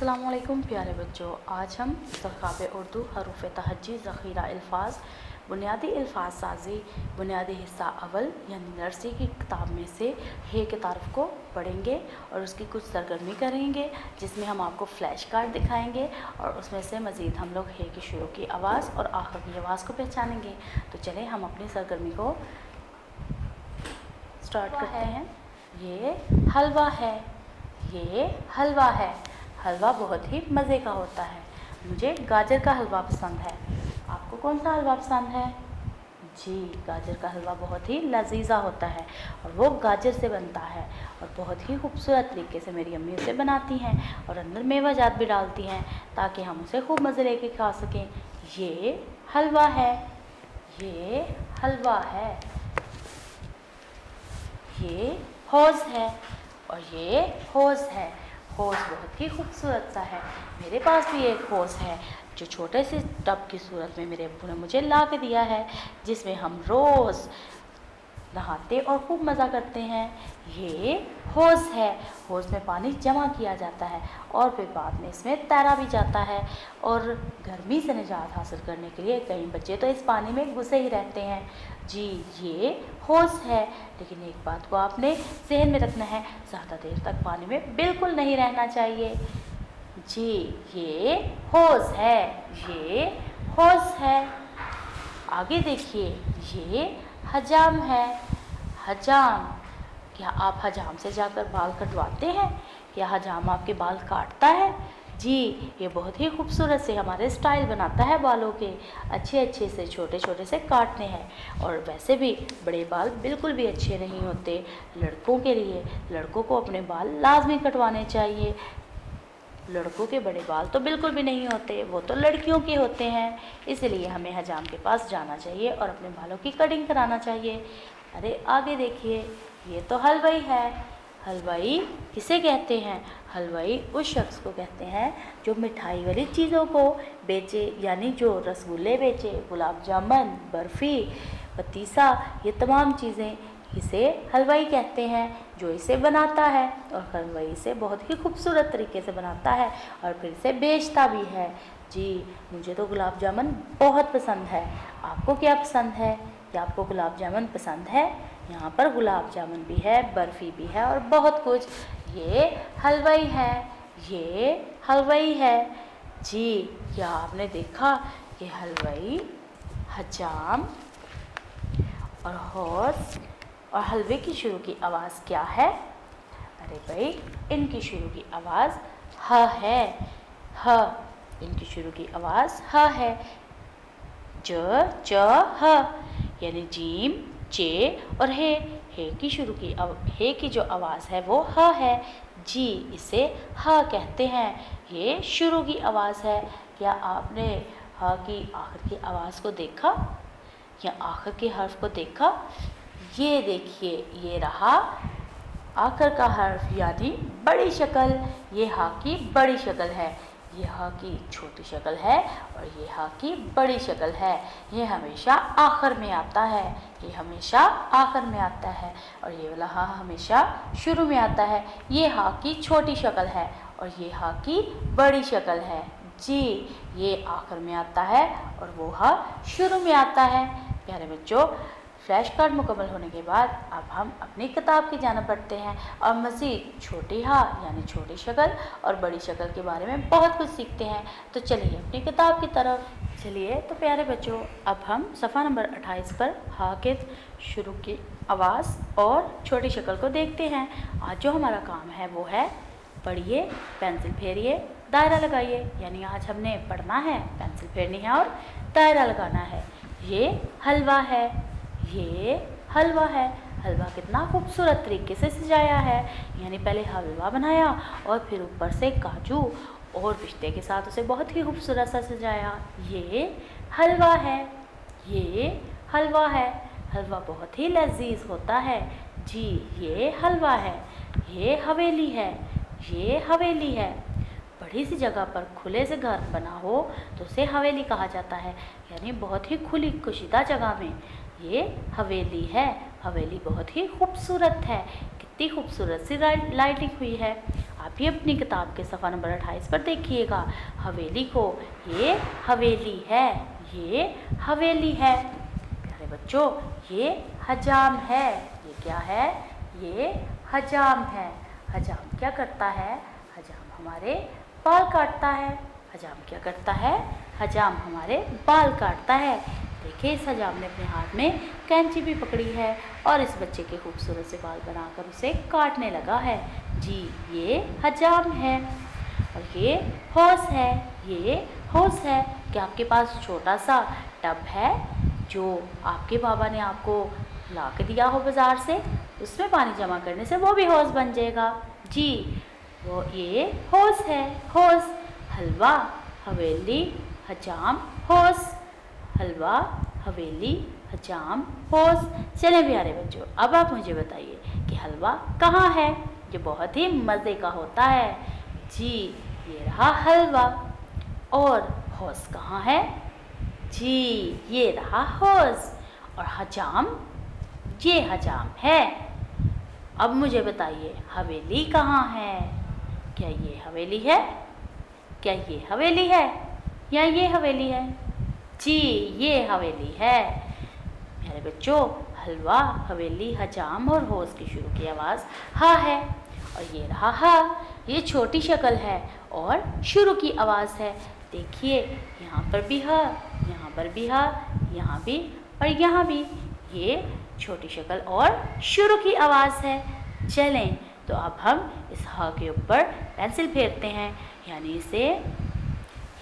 अस्सलामुअलैकुम प्यारे बच्चों, आज हम ज़ख़ाब उर्दू हरूफ तहज्जी ज़ख़ीरा अल्फाज बुनियादी अल्फाज साजी बुनियादी हिस्सा अव्वल यानी नर्सरी की किताब में से हे के तारुफ़ को पढ़ेंगे और उसकी कुछ सरगर्मी करेंगे, जिसमें हम आपको फ्लैश कार्ड दिखाएंगे और उसमें से मज़ीद हम लोग हे की शुरू की आवाज़ और आखिर की आवाज़ को पहचानेंगे। तो चलें हम अपनी सरगर्मी को स्टार्ट करते हैं। ये हलवा है, ये हलवा है। हलवा बहुत ही मज़े का होता है। मुझे गाजर का हलवा पसंद है। आपको कौन सा हलवा पसंद है? जी, गाजर का हलवा बहुत ही लजीज़ा होता है और वो गाजर से बनता है और बहुत ही खूबसूरत तरीके से मेरी अम्मी उसे बनाती हैं और अंदर मेवा जात भी डालती हैं ताकि हम उसे खूब मज़े लेके खा सकें। ये हलवा है, ये हलवा है। ये हौज़ है और ये हौज़ है। हौज़ बहुत ही खूबसूरत सा है। मेरे पास भी एक हौज़ है जो छोटे से टब की सूरत में मेरे अब्बू ने मुझे ला के दिया है, जिसमें हम रोज़ नहाते और खूब मज़ा करते हैं। ये हौज़ है। हौज़ में पानी जमा किया जाता है और फिर बाद में इसमें तैरा भी जाता है और गर्मी से निजात हासिल करने के लिए कई बच्चे तो इस पानी में घुसे ही रहते हैं। जी, ये हौज़ है। लेकिन एक बात को आपने जहन में रखना है, ज़्यादा देर तक पानी में बिल्कुल नहीं रहना चाहिए। जी, ये हौज़ है, ये हौज़ है। आगे देखिए, ये हजाम है। हजाम, क्या आप हजाम से जाकर बाल कटवाते हैं? क्या हजाम आपके बाल काटता है? जी, ये बहुत ही खूबसूरत से हमारे स्टाइल बनाता है बालों के, अच्छे से छोटे छोटे से काटने हैं। और वैसे भी बड़े बाल बिल्कुल भी अच्छे नहीं होते लड़कों के लिए। लड़कों को अपने बाल लाजमी कटवाने चाहिए। लड़कों के बड़े बाल तो बिल्कुल भी नहीं होते, वो तो लड़कियों के होते हैं। इसलिए हमें हजाम के पास जाना चाहिए और अपने बालों की कटिंग कराना चाहिए। अरे आगे देखिए, ये तो हलवाई है। हलवाई किसे कहते हैं? हलवाई उस शख्स को कहते हैं जो मिठाई वाली चीज़ों को बेचे, यानी जो रसगुल्ले बेचे, गुलाब जामुन, बर्फ़ी, पतीसा, ये तमाम चीज़ें इसे हलवाई कहते हैं। जो इसे बनाता है और हलवाई इसे बहुत ही खूबसूरत तरीके से बनाता है और फिर इसे बेचता भी है। जी, मुझे तो गुलाब जामुन बहुत पसंद है। आपको क्या पसंद है? क्या आपको गुलाब जामुन पसंद है? यहाँ पर गुलाब जामुन भी है, बर्फ़ी भी है और बहुत कुछ। ये हलवाई है, ये हलवाई है। जी, क्या आपने देखा कि हलवाई, हजाम और हौज़ और हलवे की शुरू की आवाज़ क्या है? अरे भाई, इनकी शुरू की आवाज़ ह है। ह, इनकी शुरू की आवाज़ ह है। ज, च, ह, यानी जीम, चे और हे की जो आवाज़ है वो ह है। जी, इसे ह कहते हैं। ये शुरू की आवाज़ है। क्या आपने ह की आखिर की आवाज़ को देखा या आखिर के हर्फ को देखा? ये देखिए, ये रहा आखिर का हर्फ यानी बड़ी शक्ल। ये हा की बड़ी शक्ल है, ये हा की छोटी शक्ल है और ये हा की बड़ी शक्ल है। ये हमेशा आखिर में आता है, ये हमेशा आखिर में आता है और ये वाला हा हमेशा शुरू में आता है। ये हा की छोटी शक्ल है और ये हा की बड़ी शक्ल है। जी, ये आखिर में आता है और वो हा शुरू में आता है। प्यारे बच्चों, फ्लैश कार्ड मुकम्मल होने के बाद अब हम अपनी किताब की जानिब बढ़ते हैं और मज़ीद छोटी हा यानी छोटी शक्ल और बड़ी शक्ल के बारे में बहुत कुछ सीखते हैं। तो चलिए अपनी किताब की तरफ। चलिए तो प्यारे बच्चों, अब हम सफ़ा नंबर 28 पर हा के शुरू की आवाज़ और छोटी शक्ल को देखते हैं। आज जो हमारा काम है वो है पढ़िए, पेंसिल फेरिए, दायरा लगाइए। यानी आज हमने पढ़ना है, पेंसिल फेरनी है और दायरा लगाना है। ये हलवा है, ये हलवा है। हलवा कितना खूबसूरत तरीके से सजाया है। यानी पहले हलवा बनाया और फिर ऊपर से काजू और पिस्ते के साथ उसे बहुत ही खूबसूरत सा सजाया। ये हलवा है, ये हलवा है। हलवा बहुत ही लजीज होता है। जी, ये हलवा है। ये हवेली है, ये हवेली है। बड़ी सी जगह पर खुले से घर बना हो तो उसे हवेली कहा जाता है, यानी बहुत ही खुली कुशीदा जगह में। ये हवेली है। हवेली बहुत ही खूबसूरत है। कितनी खूबसूरत सी लाइटिंग हुई है। आप भी अपनी किताब के सफ़ा नंबर 28 पर देखिएगा हवेली को। ये हवेली है, ये हवेली है। प्यारे बच्चों, ये हजाम है। ये क्या है? ये हजाम है। हजाम क्या करता है? हजाम हमारे बाल काटता है। हजाम क्या करता है? हजाम हमारे बाल काटता है। देखिए, इस हजाम ने अपने हाथ में कैंची भी पकड़ी है और इस बच्चे के खूबसूरत से बाल बनाकर उसे काटने लगा है। जी, ये हजाम है। और ये हौस है, ये हौस है। क्या आपके पास छोटा सा टब है जो आपके बाबा ने आपको ला के दिया हो बाज़ार से? उसमें पानी जमा करने से वो भी हौस बन जाएगा। जी, वो ये हौस है। हौस, हलवा, हवेली, हजाम, हौस। हलवा, हवेली, हजाम, हौस। चले प्यारे बच्चों, अब आप मुझे बताइए कि हलवा कहाँ है? ये बहुत ही मज़े का होता है। जी, ये रहा हलवा। और हौस कहाँ है? जी, ये रहा हौस। और हजाम, ये हजाम है। अब मुझे बताइए हवेली कहाँ है? क्या ये हवेली है? क्या ये हवेली है या ये हवेली है? जी, ये हवेली है। मेरे बच्चों, हलवा, हवेली, हजाम और हौस की शुरू की आवाज़ हा है। और ये रहा हा। ये छोटी शक्ल है और शुरू की आवाज़ है। देखिए, यहाँ पर भी हा, यहाँ पर भी हा, यहाँ भी और यहाँ भी। ये छोटी शक्ल और शुरू की आवाज़ है। चलें, तो अब हम इस ह के ऊपर पेंसिल फेरते हैं, यानी इसे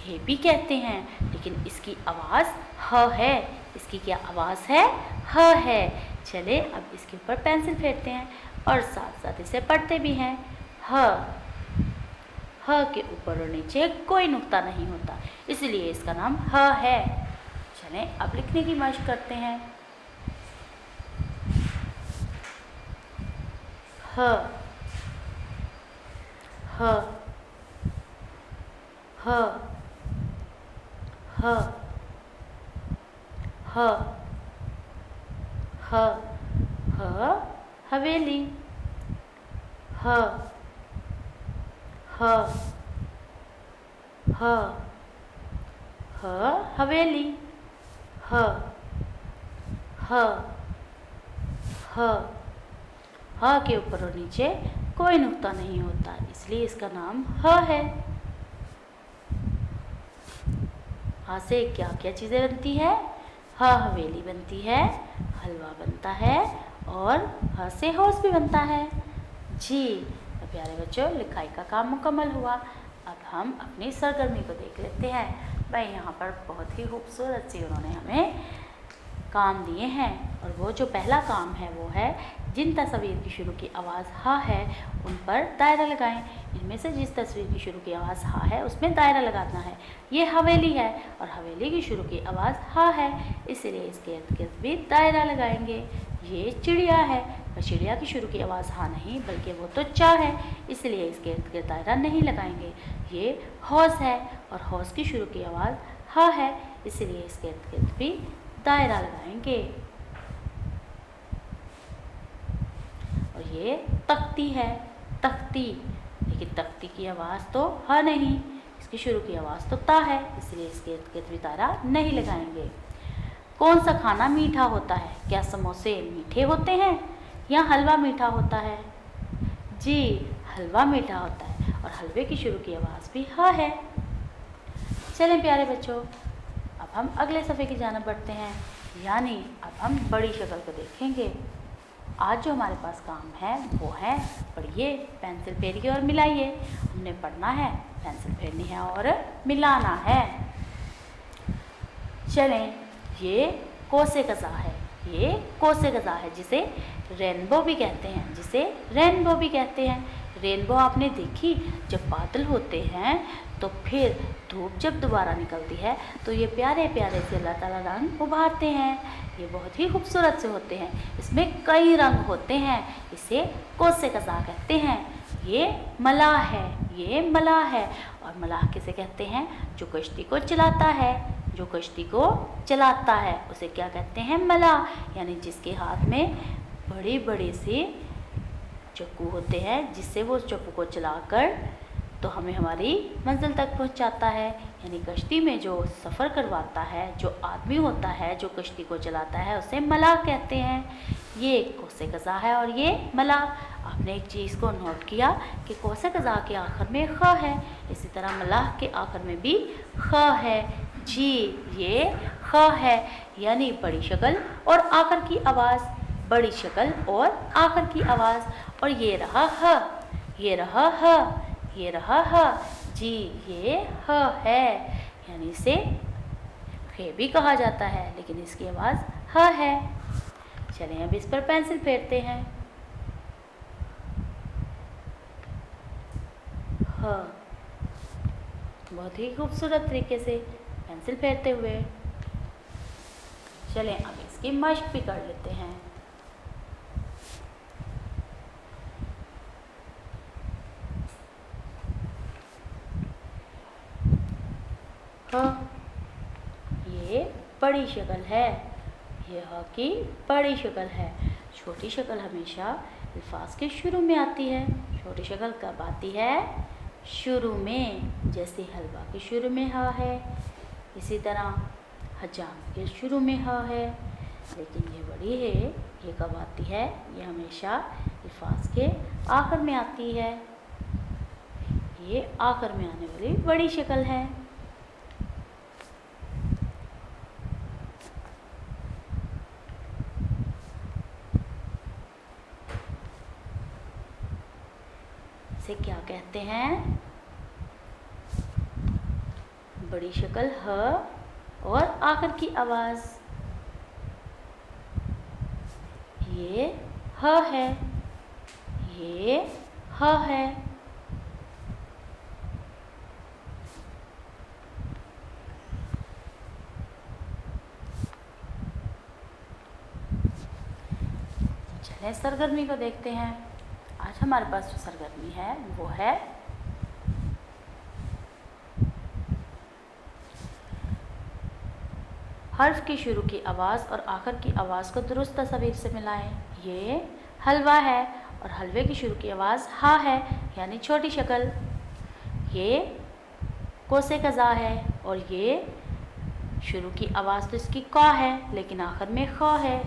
हे भी कहते हैं, लेकिन इसकी आवाज़ ह है। इसकी क्या आवाज़ है? ह है। चले, अब इसके ऊपर पेंसिल फेरते हैं और साथ साथ इसे पढ़ते भी हैं। ह, ह के ऊपर और नीचे कोई नुक्ता नहीं होता, इसलिए इसका नाम ह है। चलें, अब लिखने की मशक करते हैं। ह, ह, ह, ह, ह, ह, ह, हवेली। ह, ह, ह, ह, हवेली। ह, ह, ह, ह के ऊपर और नीचे कोई नुक्ता नहीं होता, इसलिए इसका नाम ह है। ह से क्या क्या चीज़ें बनती है? ह हवेली बनती है, हलवा बनता है और ह से हौस भी बनता है। जी, तो प्यारे बच्चों, लिखाई का काम मुकम्मल हुआ। अब हम अपनी सरगर्मी को देख लेते हैं। भाई, यहाँ पर बहुत ही खूबसूरत सी उन्होंने हमें काम दिए हैं, और वो जो पहला काम है वो है जिन तस्वीर की शुरू की आवाज़ हा है उन पर दायरा लगाएं। इनमें से जिस तस्वीर की शुरू की आवाज़ हा है उसमें दायरा लगाना है। ये हवेली है और हवेली की शुरू की आवाज़ हा है, इसलिए इसके इर्द गिर्द भी दायरा लगाएंगे। ये चिड़िया है और चिड़िया की शुरू की आवाज़ हा नहीं बल्कि वो तो चा है, इसलिए इसके इर्द गिर्द दायरा नहीं लगाएंगे। ये हौस है और हौस की शुरू की आवाज़ हा है, इसलिए इसके इर्द गिर्द भी दायरा लगाएंगे। और ये तख्ती है, तख्ती, लेकिन तख्ती की आवाज़ तो ह नहीं, इसकी शुरू की आवाज़ तो ता है, इसलिए इसके इर्द गिर्द भी दायरा नहीं लगाएंगे। कौन सा खाना मीठा होता है? क्या समोसे मीठे होते हैं या हलवा मीठा होता है? जी, हलवा मीठा होता है और हलवे की शुरू की आवाज़ भी ह है। चलें प्यारे बच्चों, अब हम अगले सफ़े की जानिब बढ़ते हैं, यानी अब हम बड़ी शक्ल को देखेंगे। आज जो हमारे पास काम है वो है पढ़िए, पेंसिल फेरिए और मिलाइए। हमने पढ़ना है, पेंसिल फेरनी है और मिलाना है। चलें, ये कोसे कज़ा है, ये कोसे कज़ा है जिसे रेनबो भी कहते हैं, जिसे रेनबो भी कहते हैं। रेनबो आपने देखी, जब बादल होते हैं तो फिर धूप जब दोबारा निकलती है तो ये प्यारे प्यारे से अल्लाह ताला रंग उभारते हैं। ये बहुत ही खूबसूरत से होते हैं, इसमें कई रंग होते हैं, इसे कोसे कज़ा कहते हैं। ये मलाह है, ये मलाह है। और मलाह किसे कहते हैं? जो कश्ती को चलाता है, जो कश्ती को चलाता है उसे क्या कहते हैं? मलाह, यानी जिसके हाथ में बड़ी बड़ी सी चक्कू होते हैं, जिससे वो चप्पू को चलाकर तो हमें हमारी मंजिल तक पहुंचाता है। यानी कश्ती में जो सफ़र करवाता है, जो आदमी होता है जो कश्ती को चलाता है, उसे मलाह कहते हैं। ये कोसे कज़ा है और ये मलाह। आपने एक चीज़ को नोट किया कि कोसे कज़ा के आखिर में ख है, इसी तरह मलाह के आखिर में भी ख है। जी, ये ख है, यानी बड़ी शक्ल और आखिर की आवाज़, बड़ी शक्ल और आखिर की आवाज़। और ये रहा ह, ये रहा ह, ये रहा ह। जी, ये ह है, यानी इसे खे भी कहा जाता है, लेकिन इसकी आवाज़ ह है। चलिए अब इस पर पेंसिल फेरते हैं। ह, बहुत ही खूबसूरत तरीके से पेंसिल फेरते हुए। चलें अब इसकी मश्क भी कर लेते हैं। ह, ये बड़ी शक्ल है, ये ह की बड़ी शक्ल है। छोटी शक्ल हमेशा अल्फाज के शुरू में आती है। छोटी शक्ल कब आती है? शुरू में, जैसे हलवा के शुरू में ह है, इसी तरह हजाम के शुरू में ह है। लेकिन ये बड़ी है, ये कब आती है? ये हमेशा अल्फाज के आखिर में आती है। ये आखिर में आने वाली बड़ी शक्ल है। इसे क्या कहते हैं? बड़ी शक्ल ह और आखिर की आवाज़। ये ह है, ये ह है। चलिए सरगर्मी को देखते हैं। आज हमारे पास जो सरगर्मी है वो है हर्फ की शुरू की आवाज़ और आखिर की आवाज़ को दुरुस्त तस्वीर से मिलाएं। ये हलवा है और हलवे की शुरू की आवाज़ हा है, यानी छोटी शक्ल। ये कोसे कज़ा है और ये शुरू की आवाज़ तो इसकी का है, लेकिन आखिर में ख है,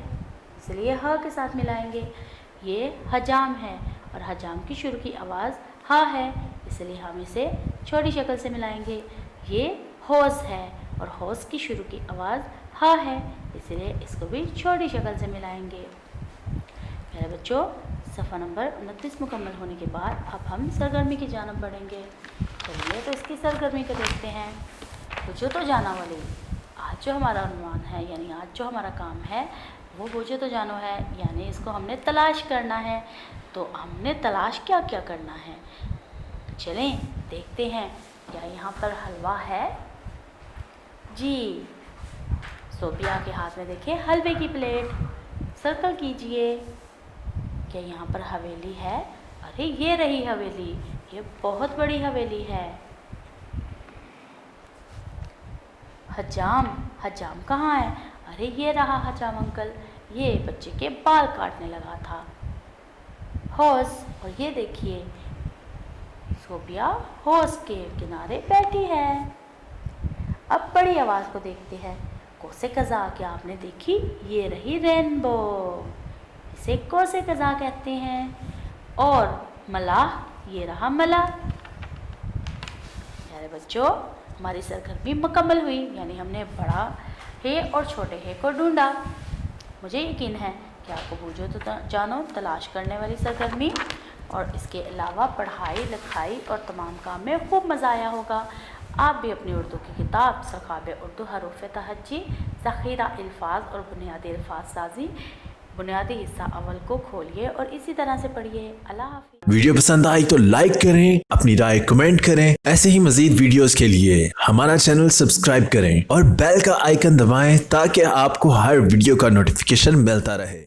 इसलिए ह के साथ मिलाएंगे। ये हजाम है और हजाम की शुरू की आवाज़ हा है, इसलिए हम इसे छोटी शक्ल से मिलाएंगे। ये होज़ है और होज़ की शुरू की आवाज़ हा है, इसलिए इसको भी छोटी शक्ल से मिलाएंगे। मेरे बच्चों, सफ़ा नंबर 29 मुकम्मल होने के बाद अब हम सरगर्मी की जानब बढ़ेंगे। चलिए तो इसकी सरगर्मी को देखते हैं। बुझो तो जाना वाली, आज जो हमारा अनुमान है, यानी आज जो हमारा काम है वो बुझो तो जानो है, यानी इसको हमने तलाश करना है। तो हमने तलाश क्या क्या करना है, चलें देखते हैं। क्या यहाँ पर हलवा है? जी, सोबिया के हाथ में देखिए हलवे की प्लेट। सर्कल कीजिए। क्या यहाँ पर हवेली है? अरे ये रही हवेली, ये बहुत बड़ी हवेली है। हजाम, हजाम कहाँ है? अरे ये रहा हजाम अंकल, ये बच्चे के बाल काटने लगा था। होज़, और ये देखिए सोबिया होज़ के किनारे बैठी है। अब बड़ी आवाज़ को देखते हैं। कोसे कज़ा, क्या आपने देखी? ये रही रेनबो, इसे कोसे कज़ा कहते हैं। और मलाह, ये रहा मलाह। प्यारे बच्चों, हमारी सरगर्मी मुकम्मल हुई, यानी हमने बड़ा हे और छोटे हे को ढूंढा। मुझे यकीन है कि आपको बूझो तो जानो तलाश करने वाली सरगर्मी और इसके अलावा पढ़ाई लिखाई और तमाम काम में खूब मज़ा आया होगा। आप भी अपनी उर्दू की किताब सखाब उर्दू हरूफ तहज्जी ज़ख़ीरा अल्फाज और बुनियादी अल्फाज साजी बुनियादी हिस्सा अव्वल को खोलिए और इसी तरह से पढ़िए। अल्लाह हाफ़िज़। वीडियो पसंद आई तो लाइक करें, अपनी राय कमेंट करें। ऐसे ही मजीद वीडियोस के लिए हमारा चैनल सब्सक्राइब करें और बेल का आइकन दबाएं ताकि आपको हर वीडियो का नोटिफिकेशन मिलता रहे।